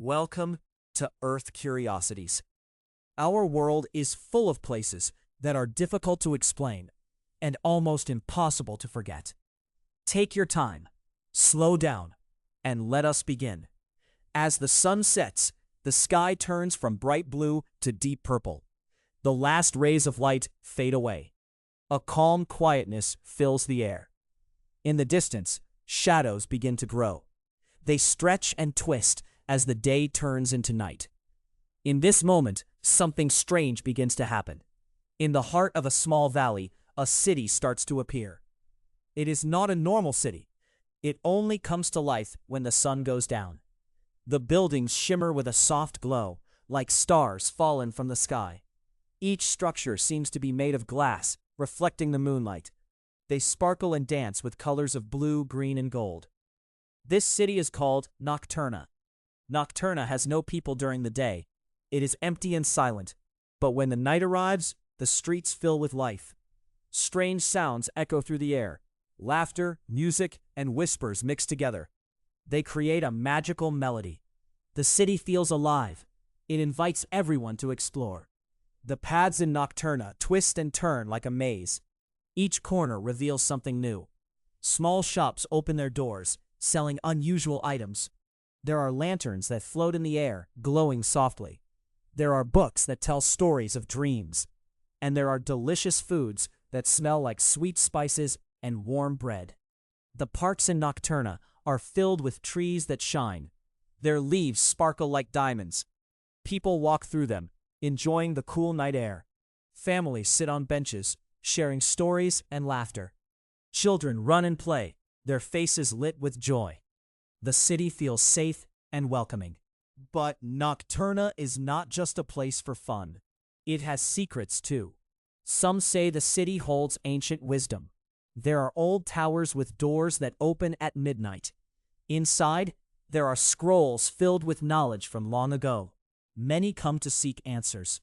Welcome to Earth Curiosities. Our world is full of places that are difficult to explain and almost impossible to forget. Take your time, slow down, and let us begin. As the sun sets, the sky turns from bright blue to deep purple. The last rays of light fade away. A calm quietness fills the air. In the distance, shadows begin to grow. They stretch and twist as the day turns into night. In this moment, something strange begins to happen. In the heart of a small valley, a city starts to appear. It is not a normal city. It only comes to life when the sun goes down. The buildings shimmer with a soft glow, like stars fallen from the sky. Each structure seems to be made of glass, reflecting the moonlight. They sparkle and dance with colors of blue, green, and gold. This city is called Nocturna. Nocturna has no people during the day. It is empty and silent, but when the night arrives, the streets fill with life. Strange sounds echo through the air. Laughter, music, and whispers mix together. They create a magical melody. The city feels alive. It invites everyone to explore. The paths in Nocturna twist and turn like a maze. Each corner reveals something new. Small shops open their doors, selling unusual items. There are lanterns that float in the air, glowing softly. There are books that tell stories of dreams. And there are delicious foods that smell like sweet spices and warm bread. The parks in Nocturna are filled with trees that shine. Their leaves sparkle like diamonds. People walk through them, enjoying the cool night air. Families sit on benches, sharing stories and laughter. Children run and play, their faces lit with joy. The city feels safe and welcoming. But Nocturna is not just a place for fun. It has secrets too. Some say the city holds ancient wisdom. There are old towers with doors that open at midnight. Inside, there are scrolls filled with knowledge from long ago. Many come to seek answers.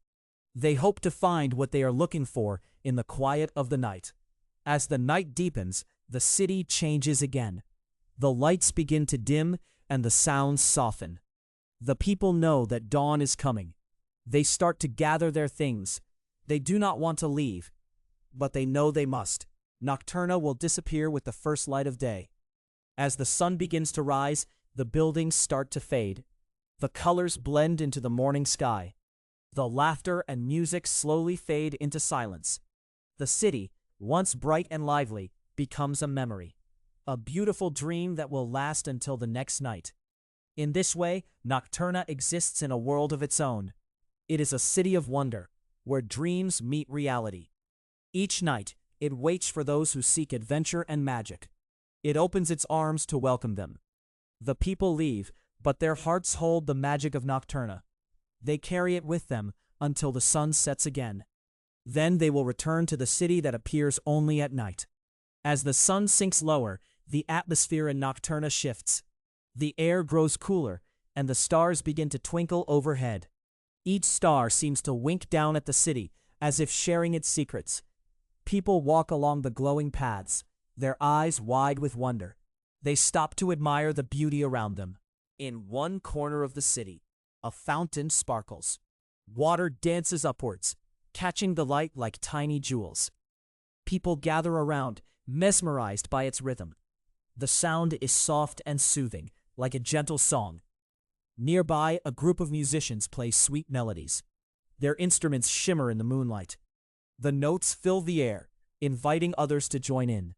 They hope to find what they are looking for in the quiet of the night. As the night deepens, the city changes again. The lights begin to dim and the sounds soften. The people know that dawn is coming. They start to gather their things. They do not want to leave, but they know they must. Nocturna will disappear with the first light of day. As the sun begins to rise, the buildings start to fade. The colors blend into the morning sky. The laughter and music slowly fade into silence. The city, once bright and lively, becomes a memory. A beautiful dream that will last until the next night. In this way, Nocturna exists in a world of its own. It is a city of wonder, where dreams meet reality. Each night, it waits for those who seek adventure and magic. It opens its arms to welcome them. The people leave, but their hearts hold the magic of Nocturna. They carry it with them until the sun sets again. Then they will return to the city that appears only at night. As the sun sinks lower, the atmosphere in Nocturna shifts. The air grows cooler, and the stars begin to twinkle overhead. Each star seems to wink down at the city, as if sharing its secrets. People walk along the glowing paths, their eyes wide with wonder. They stop to admire the beauty around them. In one corner of the city, a fountain sparkles. Water dances upwards, catching the light like tiny jewels. People gather around, mesmerized by its rhythm. The sound is soft and soothing, like a gentle song. Nearby, a group of musicians play sweet melodies. Their instruments shimmer in the moonlight. The notes fill the air, inviting others to join in.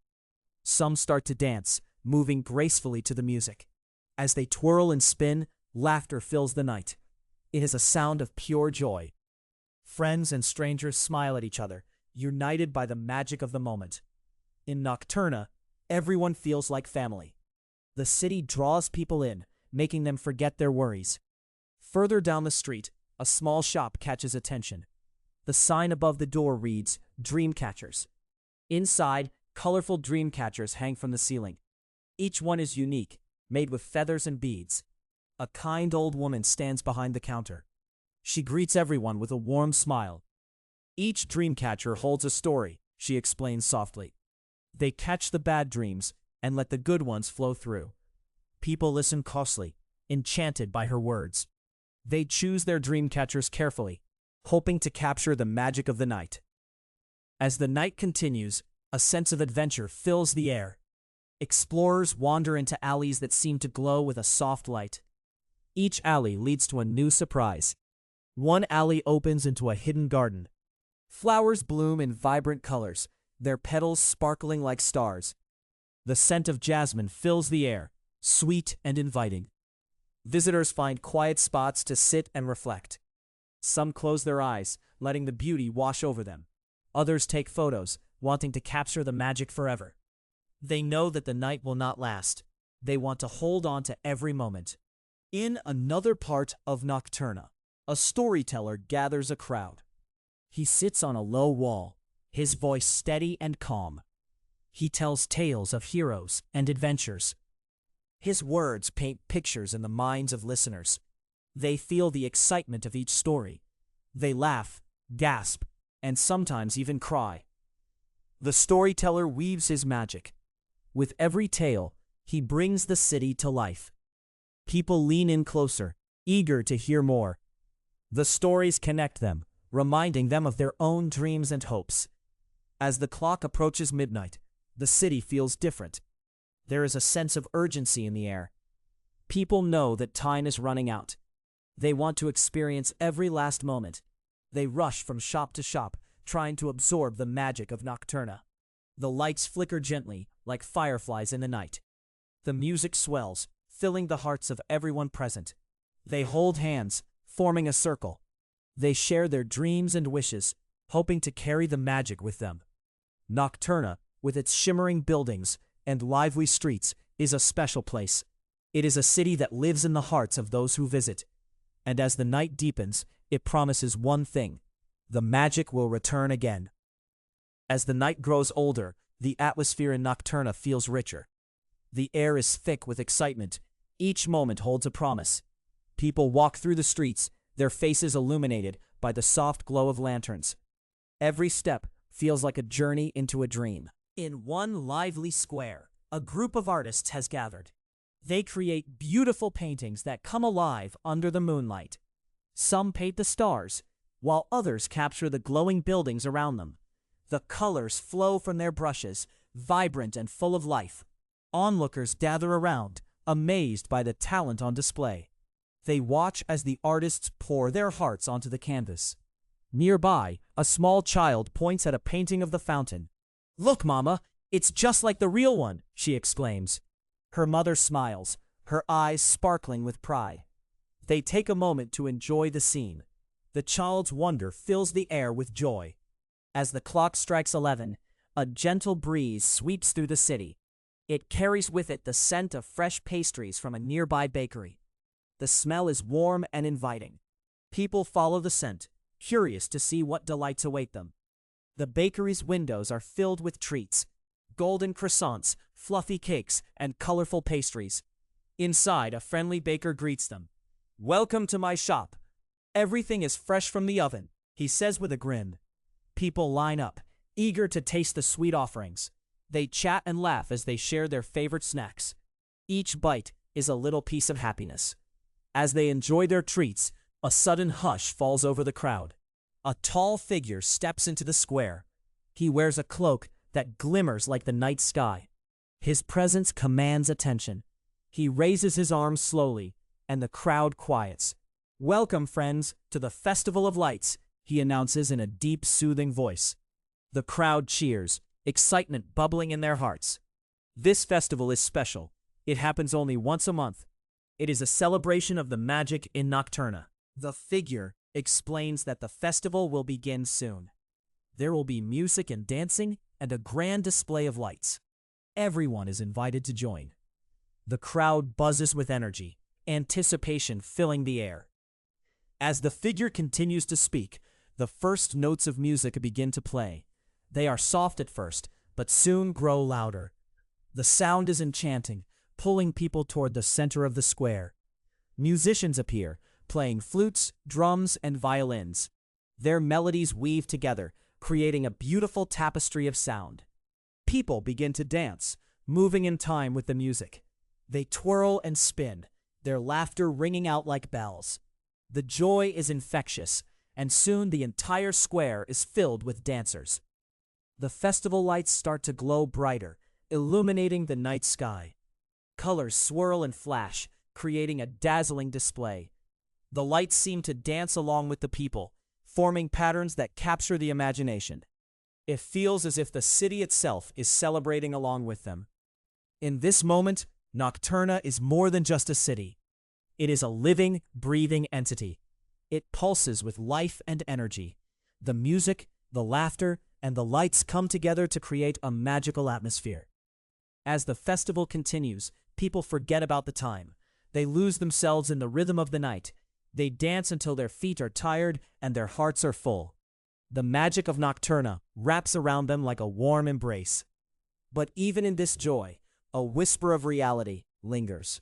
Some start to dance, moving gracefully to the music. As they twirl and spin, laughter fills the night. It is a sound of pure joy. Friends and strangers smile at each other, united by the magic of the moment. In Nocturna, everyone feels like family. The city draws people in, making them forget their worries. Further down the street, a small shop catches attention. The sign above the door reads, "Dream Catchers." Inside, colorful dream catchers hang from the ceiling. Each one is unique, made with feathers and beads. A kind old woman stands behind the counter. She greets everyone with a warm smile. Each dream catcher holds a story, she explains softly. They catch the bad dreams and let the good ones flow through. People listen closely, enchanted by her words. They choose their dream catchers carefully, hoping to capture the magic of the night. As the night continues, a sense of adventure fills the air. Explorers wander into alleys that seem to glow with a soft light. Each alley leads to a new surprise. One alley opens into a hidden garden. Flowers bloom in vibrant colors, their petals sparkling like stars. The scent of jasmine fills the air, sweet and inviting. Visitors find quiet spots to sit and reflect. Some close their eyes, letting the beauty wash over them. Others take photos, wanting to capture the magic forever. They know that the night will not last. They want to hold on to every moment. In another part of Nocturna, a storyteller gathers a crowd. He sits on a low wall, his voice steady and calm. He tells tales of heroes and adventures. His words paint pictures in the minds of listeners. They feel the excitement of each story. They laugh, gasp, and sometimes even cry. The storyteller weaves his magic. With every tale, he brings the city to life. People lean in closer, eager to hear more. The stories connect them, reminding them of their own dreams and hopes. As the clock approaches midnight, the city feels different. There is a sense of urgency in the air. People know that time is running out. They want to experience every last moment. They rush from shop to shop, trying to absorb the magic of Nocturna. The lights flicker gently, like fireflies in the night. The music swells, filling the hearts of everyone present. They hold hands, forming a circle. They share their dreams and wishes, hoping to carry the magic with them. Nocturna, with its shimmering buildings and lively streets, is a special place. It is a city that lives in the hearts of those who visit. And as the night deepens, it promises one thing: the magic will return again. As the night grows older, the atmosphere in Nocturna feels richer. The air is thick with excitement. Each moment holds a promise. People walk through the streets, their faces illuminated by the soft glow of lanterns. Every step feels like a journey into a dream. In one lively square, a group of artists has gathered. They create beautiful paintings that come alive under the moonlight. Some paint the stars, while others capture the glowing buildings around them. The colors flow from their brushes, vibrant and full of life. Onlookers gather around, amazed by the talent on display. They watch as the artists pour their hearts onto the canvas. Nearby, a small child points at a painting of the fountain. "Look, Mama, it's just like the real one," she exclaims. Her mother smiles, her eyes sparkling with pride. They take a moment to enjoy the scene. The child's wonder fills the air with joy. As the clock strikes 11, a gentle breeze sweeps through the city. It carries with it the scent of fresh pastries from a nearby bakery. The smell is warm and inviting. People follow the scent, curious to see what delights await them. The bakery's windows are filled with treats: golden croissants, fluffy cakes, and colorful pastries. Inside, a friendly baker greets them. "Welcome to my shop. Everything is fresh from the oven," he says with a grin. People line up, eager to taste the sweet offerings. They chat and laugh as they share their favorite snacks. Each bite is a little piece of happiness. As they enjoy their treats, a sudden hush falls over the crowd. A tall figure steps into the square. He wears a cloak that glimmers like the night sky. His presence commands attention. He raises his arms slowly, and the crowd quiets. "Welcome, friends, to the Festival of Lights," he announces in a deep, soothing voice. The crowd cheers, excitement bubbling in their hearts. This festival is special. It happens only once a month. It is a celebration of the magic in Nocturna. The figure explains that the festival will begin soon. There will be music and dancing and a grand display of lights. Everyone is invited to join. The crowd buzzes with energy, anticipation filling the air. As the figure continues to speak, the first notes of music begin to play. They are soft at first, but soon grow louder. The sound is enchanting, pulling people toward the center of the square. Musicians appear, playing flutes, drums, and violins. Their melodies weave together, creating a beautiful tapestry of sound. People begin to dance, moving in time with the music. They twirl and spin, their laughter ringing out like bells. The joy is infectious, and soon the entire square is filled with dancers. The festival lights start to glow brighter, illuminating the night sky. Colors swirl and flash, creating a dazzling display. The lights seem to dance along with the people, forming patterns that capture the imagination. It feels as if the city itself is celebrating along with them. In this moment, Nocturna is more than just a city. It is a living, breathing entity. It pulses with life and energy. The music, the laughter, and the lights come together to create a magical atmosphere. As the festival continues, people forget about the time. They lose themselves in the rhythm of the night. They dance until their feet are tired and their hearts are full. The magic of Nocturna wraps around them like a warm embrace. But even in this joy, a whisper of reality lingers.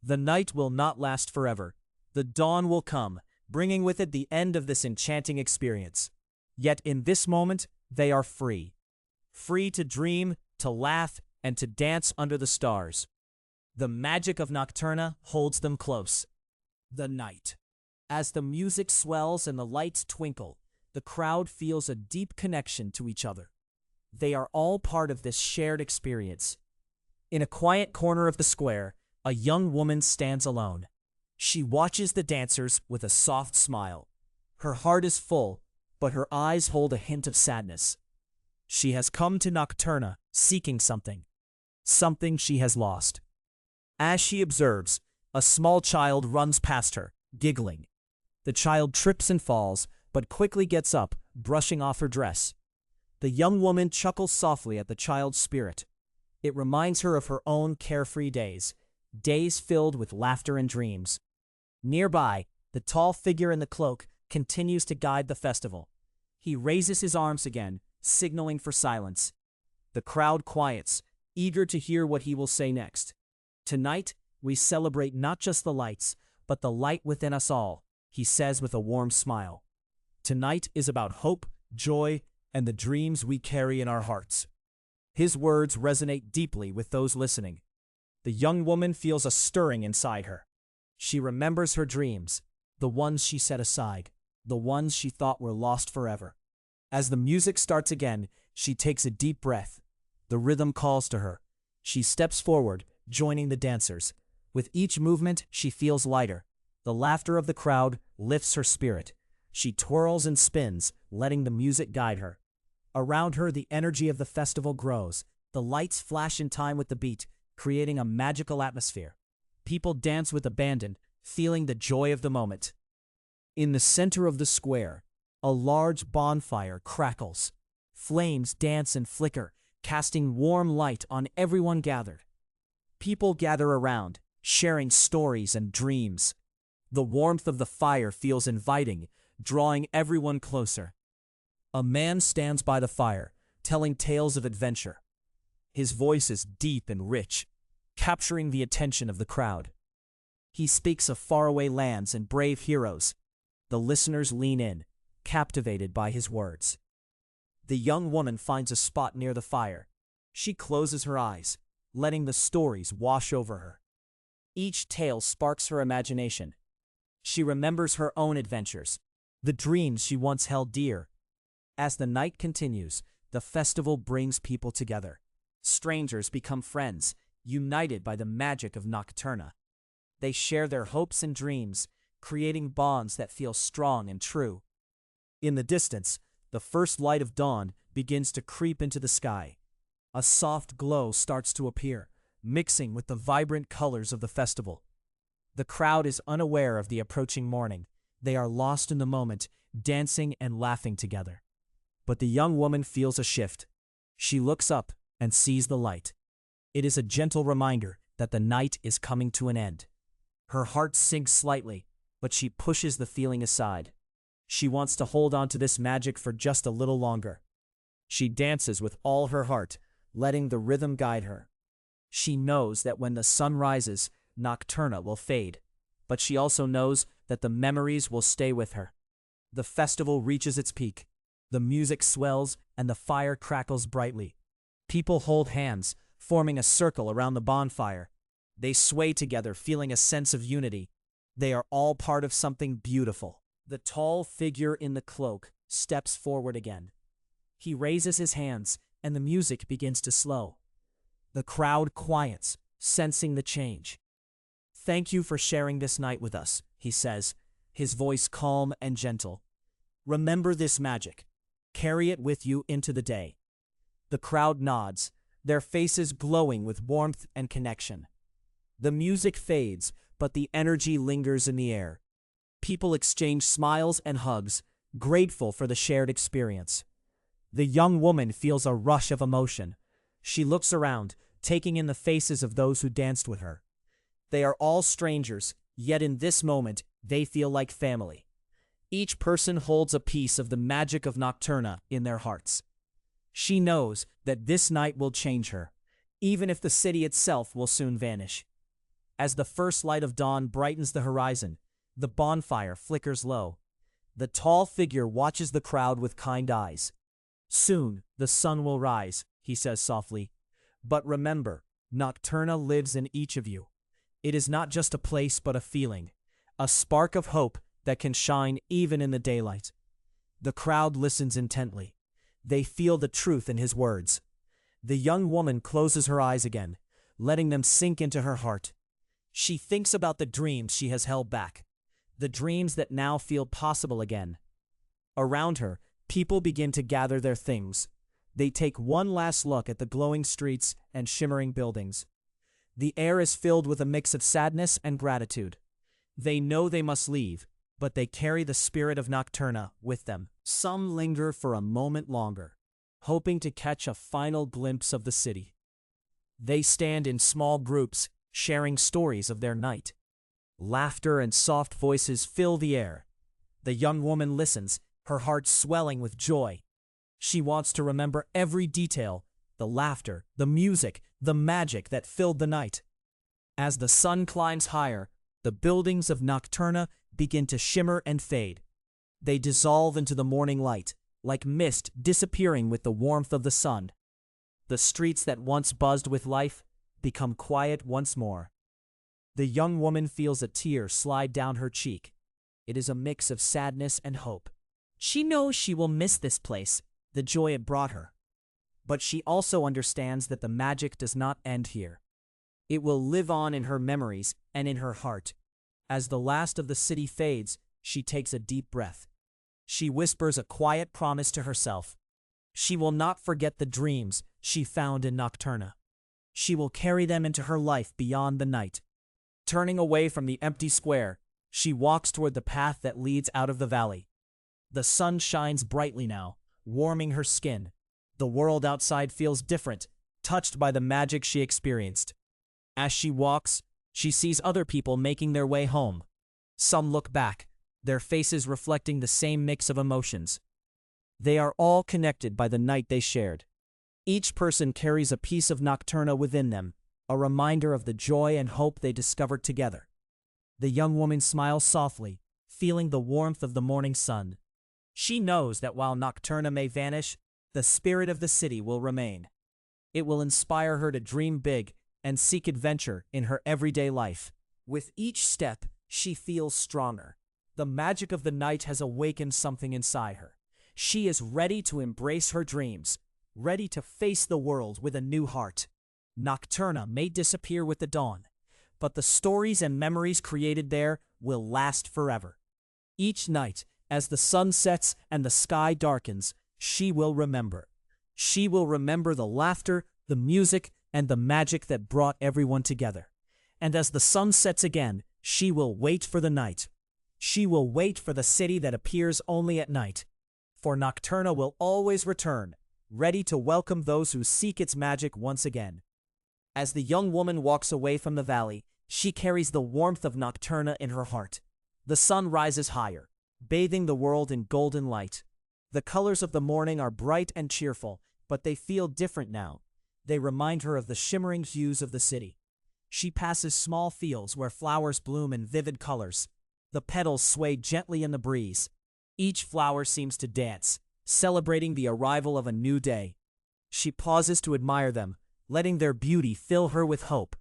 The night will not last forever. The dawn will come, bringing with it the end of this enchanting experience. Yet in this moment, they are free. Free to dream, to laugh, and to dance under the stars. The magic of Nocturna holds them close. The night. As the music swells and the lights twinkle, the crowd feels a deep connection to each other. They are all part of this shared experience. In a quiet corner of the square, a young woman stands alone. She watches the dancers with a soft smile. Her heart is full, but her eyes hold a hint of sadness. She has come to Nocturna seeking something. Something she has lost. As she observes, a small child runs past her, giggling. The child trips and falls, but quickly gets up, brushing off her dress. The young woman chuckles softly at the child's spirit. It reminds her of her own carefree days, days filled with laughter and dreams. Nearby, the tall figure in the cloak continues to guide the festival. He raises his arms again, signaling for silence. The crowd quiets, eager to hear what he will say next. Tonight, we celebrate not just the lights, but the light within us all, he says with a warm smile. Tonight is about hope, joy, and the dreams we carry in our hearts. His words resonate deeply with those listening. The young woman feels a stirring inside her. She remembers her dreams, the ones she set aside, the ones she thought were lost forever. As the music starts again, she takes a deep breath. The rhythm calls to her. She steps forward, joining the dancers. With each movement, she feels lighter. The laughter of the crowd lifts her spirit. She twirls and spins, letting the music guide her. Around her, the energy of the festival grows. The lights flash in time with the beat, creating a magical atmosphere. People dance with abandon, feeling the joy of the moment. In the center of the square, a large bonfire crackles. Flames dance and flicker, casting warm light on everyone gathered. People gather around, sharing stories and dreams. The warmth of the fire feels inviting, drawing everyone closer. A man stands by the fire, telling tales of adventure. His voice is deep and rich, capturing the attention of the crowd. He speaks of faraway lands and brave heroes. The listeners lean in, captivated by his words. The young woman finds a spot near the fire. She closes her eyes, letting the stories wash over her. Each tale sparks her imagination. She remembers her own adventures, the dreams she once held dear. As the night continues, the festival brings people together. Strangers become friends, united by the magic of Nocturna. They share their hopes and dreams, creating bonds that feel strong and true. In the distance, the first light of dawn begins to creep into the sky. A soft glow starts to appear, mixing with the vibrant colors of the festival. The crowd is unaware of the approaching morning. They are lost in the moment, dancing and laughing together. But the young woman feels a shift. She looks up and sees the light. It is a gentle reminder that the night is coming to an end. Her heart sinks slightly, but she pushes the feeling aside. She wants to hold on to this magic for just a little longer. She dances with all her heart, letting the rhythm guide her. She knows that when the sun rises, Nocturna will fade, but she also knows that the memories will stay with her. The festival reaches its peak. The music swells and the fire crackles brightly. People hold hands, forming a circle around the bonfire. They sway together, feeling a sense of unity. They are all part of something beautiful. The tall figure in the cloak steps forward again. He raises his hands, and the music begins to slow. The crowd quiets, sensing the change. "Thank you for sharing this night with us," he says, his voice calm and gentle. "Remember this magic. Carry it with you into the day." The crowd nods, their faces glowing with warmth and connection. The music fades, but the energy lingers in the air. People exchange smiles and hugs, grateful for the shared experience. The young woman feels a rush of emotion. She looks around, taking in the faces of those who danced with her. They are all strangers, yet in this moment, they feel like family. Each person holds a piece of the magic of Nocturna in their hearts. She knows that this night will change her, even if the city itself will soon vanish. As the first light of dawn brightens the horizon, the bonfire flickers low. The tall figure watches the crowd with kind eyes. "Soon, the sun will rise," he says softly. "But remember, Nocturna lives in each of you. It is not just a place but a feeling, a spark of hope that can shine even in the daylight." The crowd listens intently. They feel the truth in his words. The young woman closes her eyes again, letting them sink into her heart. She thinks about the dreams she has held back, the dreams that now feel possible again. Around her, people begin to gather their things. They take one last look at the glowing streets and shimmering buildings. The air is filled with a mix of sadness and gratitude. They know they must leave, but they carry the spirit of Nocturna with them. Some linger for a moment longer, hoping to catch a final glimpse of the city. They stand in small groups, sharing stories of their night. Laughter and soft voices fill the air. The young woman listens, her heart swelling with joy. She wants to remember every detail, the laughter, the music, the magic that filled the night. As the sun climbs higher, the buildings of Nocturna begin to shimmer and fade. They dissolve into the morning light, like mist disappearing with the warmth of the sun. The streets that once buzzed with life become quiet once more. The young woman feels a tear slide down her cheek. It is a mix of sadness and hope. She knows she will miss this place, the joy it brought her. But she also understands that the magic does not end here. It will live on in her memories and in her heart. As the last of the city fades, she takes a deep breath. She whispers a quiet promise to herself. She will not forget the dreams she found in Nocturna. She will carry them into her life beyond the night. Turning away from the empty square, she walks toward the path that leads out of the valley. The sun shines brightly now, warming her skin. The world outside feels different, touched by the magic she experienced. As she walks, she sees other people making their way home. Some look back, their faces reflecting the same mix of emotions. They are all connected by the night they shared. Each person carries a piece of Nocturna within them, a reminder of the joy and hope they discovered together. The young woman smiles softly, feeling the warmth of the morning sun. She knows that while Nocturna may vanish, the spirit of the city will remain. It will inspire her to dream big and seek adventure in her everyday life. With each step, she feels stronger. The magic of the night has awakened something inside her. She is ready to embrace her dreams, ready to face the world with a new heart. Nocturna may disappear with the dawn, but the stories and memories created there will last forever. Each night, as the sun sets and the sky darkens, she will remember. She will remember the laughter, the music, and the magic that brought everyone together. And as the sun sets again, she will wait for the night. She will wait for the city that appears only at night. For Nocturna will always return, ready to welcome those who seek its magic once again. As the young woman walks away from the valley, she carries the warmth of Nocturna in her heart. The sun rises higher, bathing the world in golden light. The colors of the morning are bright and cheerful, but they feel different now. They remind her of the shimmering hues of the city. She passes small fields where flowers bloom in vivid colors. The petals sway gently in the breeze. Each flower seems to dance, celebrating the arrival of a new day. She pauses to admire them, letting their beauty fill her with hope.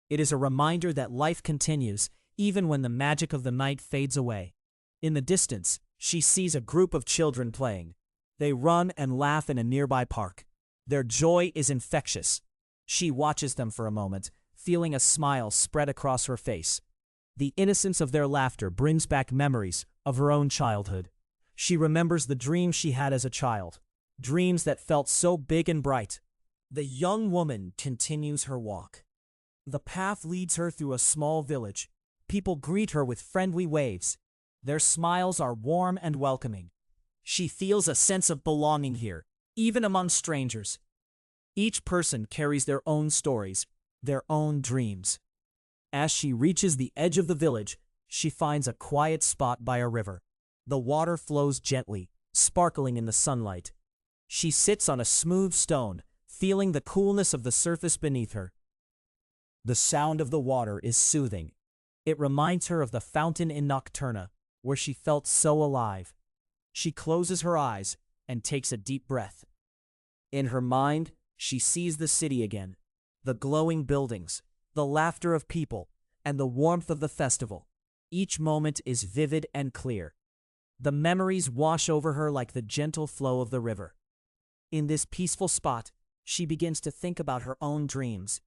It is a reminder that life continues, even when the magic of the night fades away. In the distance, she sees a group of children playing. They run and laugh in a nearby park. Their joy is infectious. She watches them for a moment, feeling a smile spread across her face. The innocence of their laughter brings back memories of her own childhood. She remembers the dreams she had as a child, dreams that felt so big and bright. The young woman continues her walk. The path leads her through a small village. People greet her with friendly waves. Their smiles are warm and welcoming. She feels a sense of belonging here, even among strangers. Each person carries their own stories, their own dreams. As she reaches the edge of the village, she finds a quiet spot by a river. The water flows gently, sparkling in the sunlight. She sits on a smooth stone, feeling the coolness of the surface beneath her. The sound of the water is soothing. It reminds her of the fountain in Nocturna, where she felt so alive. She closes her eyes and takes a deep breath. In her mind, she sees the city again, the glowing buildings, the laughter of people, and the warmth of the festival. Each moment is vivid and clear. The memories wash over her like the gentle flow of the river. In this peaceful spot, she begins to think about her own dreams,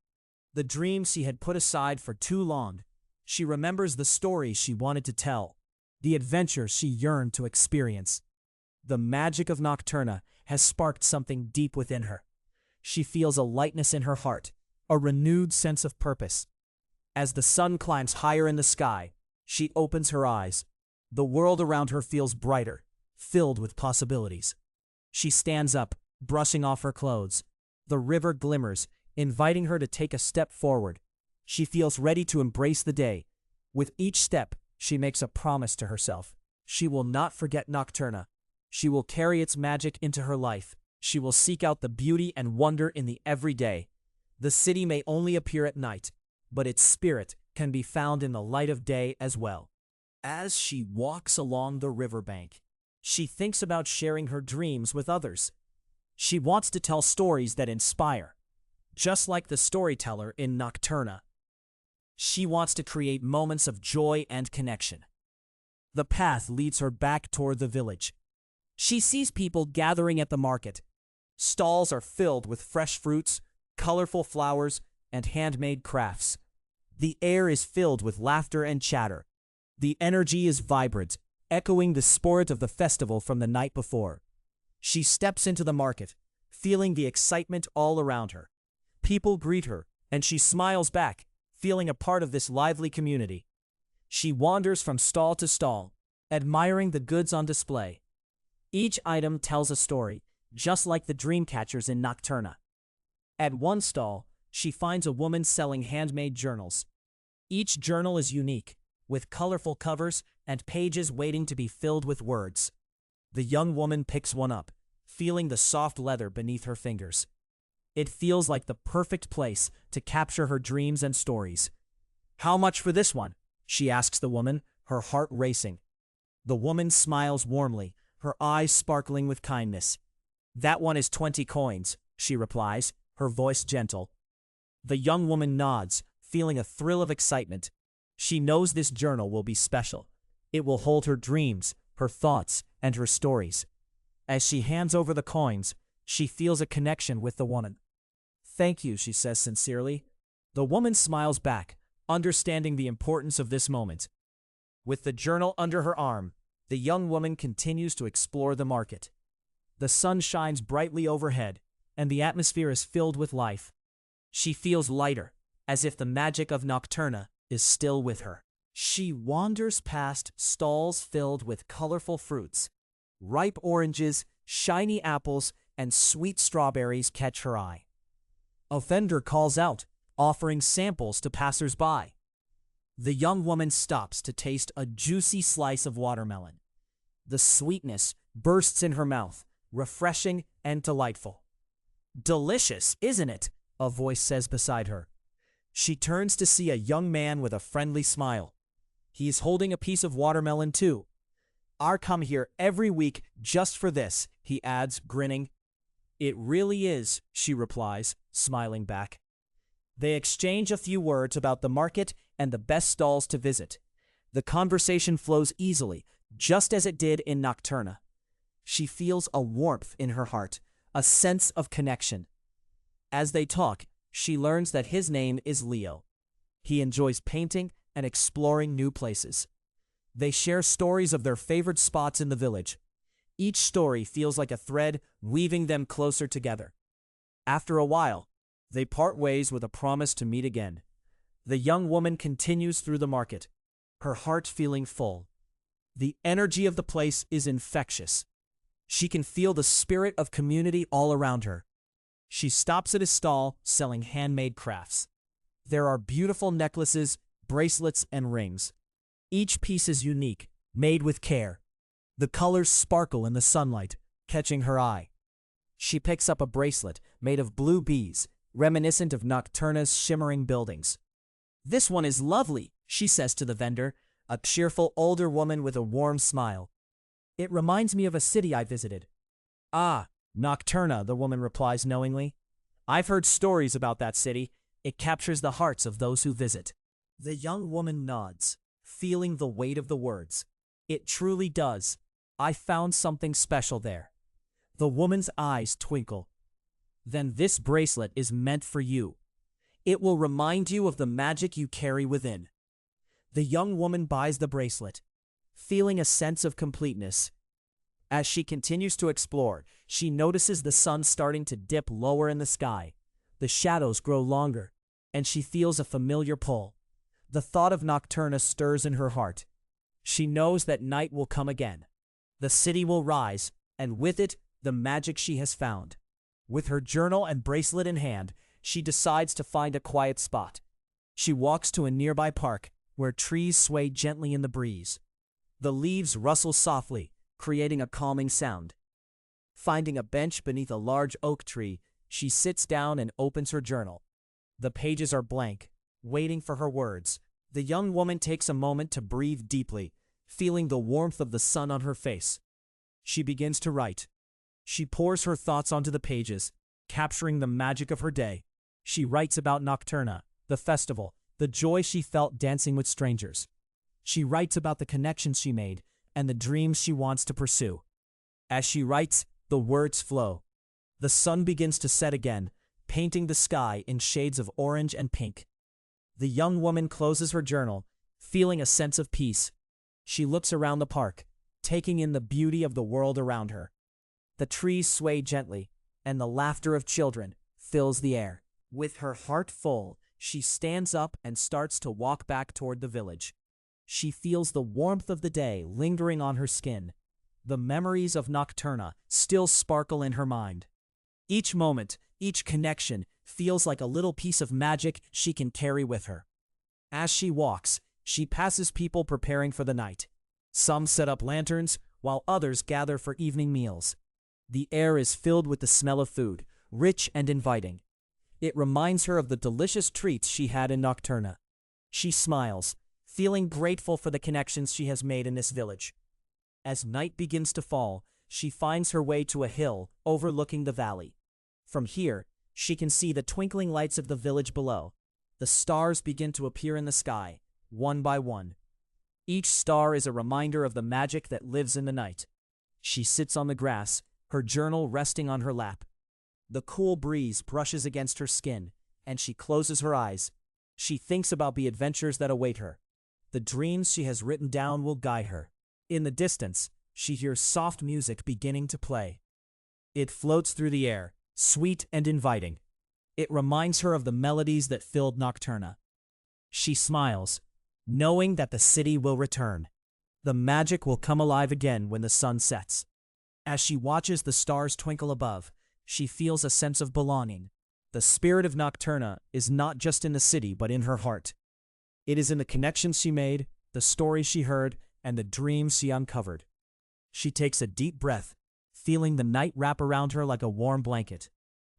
the dreams she had put aside for too long. She remembers the stories she wanted to tell, the adventures she yearned to experience. The magic of Nocturna has sparked something deep within her. She feels a lightness in her heart, a renewed sense of purpose. As the sun climbs higher in the sky, she opens her eyes. The world around her feels brighter, filled with possibilities. She stands up, brushing off her clothes. The river glimmers, inviting her to take a step forward. She feels ready to embrace the day. With each step, she makes a promise to herself. She will not forget Nocturna. She will carry its magic into her life. She will seek out the beauty and wonder in the everyday. The city may only appear at night, but its spirit can be found in the light of day as well. As she walks along the riverbank, she thinks about sharing her dreams with others. She wants to tell stories that inspire, just like the storyteller in Nocturna. She wants to create moments of joy and connection. The path leads her back toward the village. She sees people gathering at the market. Stalls are filled with fresh fruits, colorful flowers, and handmade crafts. The air is filled with laughter and chatter. The energy is vibrant, echoing the spirit of the festival from the night before. She steps into the market, feeling the excitement all around her. People greet her, and she smiles back, feeling a part of this lively community. She wanders from stall to stall, admiring the goods on display. Each item tells a story, just like the dream catchers in Nocturna. At one stall, she finds a woman selling handmade journals. Each journal is unique, with colorful covers and pages waiting to be filled with words. The young woman picks one up, feeling the soft leather beneath her fingers. It feels like the perfect place to capture her dreams and stories. "How much for this one?" she asks the woman, her heart racing. The woman smiles warmly, her eyes sparkling with kindness. "That one is 20 coins, she replies, her voice gentle. The young woman nods, feeling a thrill of excitement. She knows this journal will be special. It will hold her dreams, her thoughts, and her stories. As she hands over the coins, she feels a connection with the woman. "Thank you," she says sincerely. The woman smiles back, understanding the importance of this moment. With the journal under her arm, the young woman continues to explore the market. The sun shines brightly overhead, and the atmosphere is filled with life. She feels lighter, as if the magic of Nocturna is still with her. She wanders past stalls filled with colorful fruits. Ripe oranges, shiny apples, and sweet strawberries catch her eye. A vendor calls out, offering samples to passers-by. The young woman stops to taste a juicy slice of watermelon. The sweetness bursts in her mouth, refreshing and delightful. "Delicious, isn't it?" a voice says beside her. She turns to see a young man with a friendly smile. He's holding a piece of watermelon too. "I come here every week just for this," he adds, grinning. "It really is," she replies, smiling back. They exchange a few words about the market and the best stalls to visit. The conversation flows easily, just as it did in Nocturna. She feels a warmth in her heart, a sense of connection. As they talk, she learns that his name is Leo. He enjoys painting and exploring new places. They share stories of their favorite spots in the village. Each story feels like a thread weaving them closer together. After a while, they part ways with a promise to meet again. The young woman continues through the market, her heart feeling full. The energy of the place is infectious. She can feel the spirit of community all around her. She stops at a stall selling handmade crafts. There are beautiful necklaces, bracelets, and rings. Each piece is unique, made with care. The colors sparkle in the sunlight, catching her eye. She picks up a bracelet made of blue bees, reminiscent of Nocturna's shimmering buildings. "This one is lovely," she says to the vendor, a cheerful older woman with a warm smile. "It reminds me of a city I visited." "Ah, Nocturna," the woman replies knowingly. "I've heard stories about that city. It captures the hearts of those who visit." The young woman nods, feeling the weight of the words. "It truly does. I found something special there." The woman's eyes twinkle. "Then this bracelet is meant for you. It will remind you of the magic you carry within." The young woman buys the bracelet, feeling a sense of completeness. As she continues to explore, she notices the sun starting to dip lower in the sky. The shadows grow longer, and she feels a familiar pull. The thought of Nocturna stirs in her heart. She knows that night will come again. The city will rise, and with it, the magic she has found. With her journal and bracelet in hand, she decides to find a quiet spot. She walks to a nearby park, where trees sway gently in the breeze. The leaves rustle softly, creating a calming sound. Finding a bench beneath a large oak tree, she sits down and opens her journal. The pages are blank, waiting for her words. The young woman takes a moment to breathe deeply, feeling the warmth of the sun on her face. She begins to write. She pours her thoughts onto the pages, capturing the magic of her day. She writes about Nocturna, the festival, the joy she felt dancing with strangers. She writes about the connections she made and the dreams she wants to pursue. As she writes, the words flow. The sun begins to set again, painting the sky in shades of orange and pink. The young woman closes her journal, feeling a sense of peace. She looks around the park, taking in the beauty of the world around her. The trees sway gently, and the laughter of children fills the air. With her heart full, she stands up and starts to walk back toward the village. She feels the warmth of the day lingering on her skin. The memories of Nocturna still sparkle in her mind. Each moment, each connection, feels like a little piece of magic she can carry with her. As she walks, she passes people preparing for the night. Some set up lanterns, while others gather for evening meals. The air is filled with the smell of food, rich and inviting. It reminds her of the delicious treats she had in Nocturna. She smiles, feeling grateful for the connections she has made in this village. As night begins to fall, she finds her way to a hill overlooking the valley. From here, she can see the twinkling lights of the village below. The stars begin to appear in the sky, one by one. Each star is a reminder of the magic that lives in the night. She sits on the grass, her journal resting on her lap. The cool breeze brushes against her skin, and she closes her eyes. She thinks about the adventures that await her. The dreams she has written down will guide her. In the distance, she hears soft music beginning to play. It floats through the air, sweet and inviting. It reminds her of the melodies that filled Nocturna. She smiles, knowing that the city will return. The magic will come alive again when the sun sets. As she watches the stars twinkle above, she feels a sense of belonging. The spirit of Nocturna is not just in the city but in her heart. It is in the connections she made, the stories she heard, and the dreams she uncovered. She takes a deep breath, feeling the night wrap around her like a warm blanket.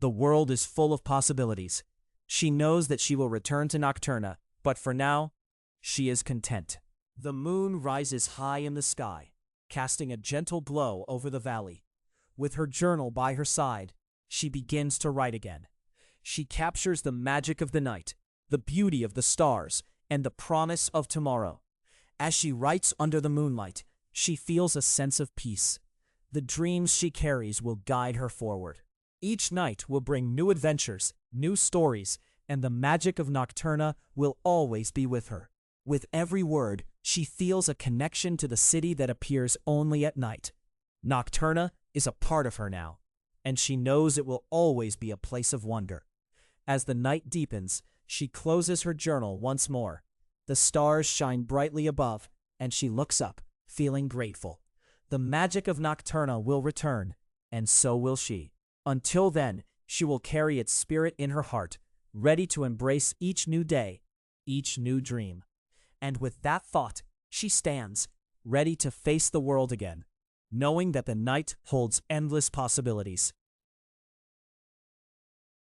The world is full of possibilities. She knows that she will return to Nocturna, but for now, she is content. The moon rises high in the sky, casting a gentle glow over the valley. With her journal by her side, she begins to write again. She captures the magic of the night, the beauty of the stars, and the promise of tomorrow. As she writes under the moonlight, she feels a sense of peace. The dreams she carries will guide her forward. Each night will bring new adventures, new stories, and the magic of Nocturna will always be with her. With every word, she feels a connection to the city that appears only at night. Nocturna is a part of her now, and she knows it will always be a place of wonder. As the night deepens, she closes her journal once more. The stars shine brightly above, and she looks up, feeling grateful. The magic of Nocturna will return, and so will she. Until then, she will carry its spirit in her heart, ready to embrace each new day, each new dream. And with that thought, she stands, ready to face the world again, knowing that the night holds endless possibilities.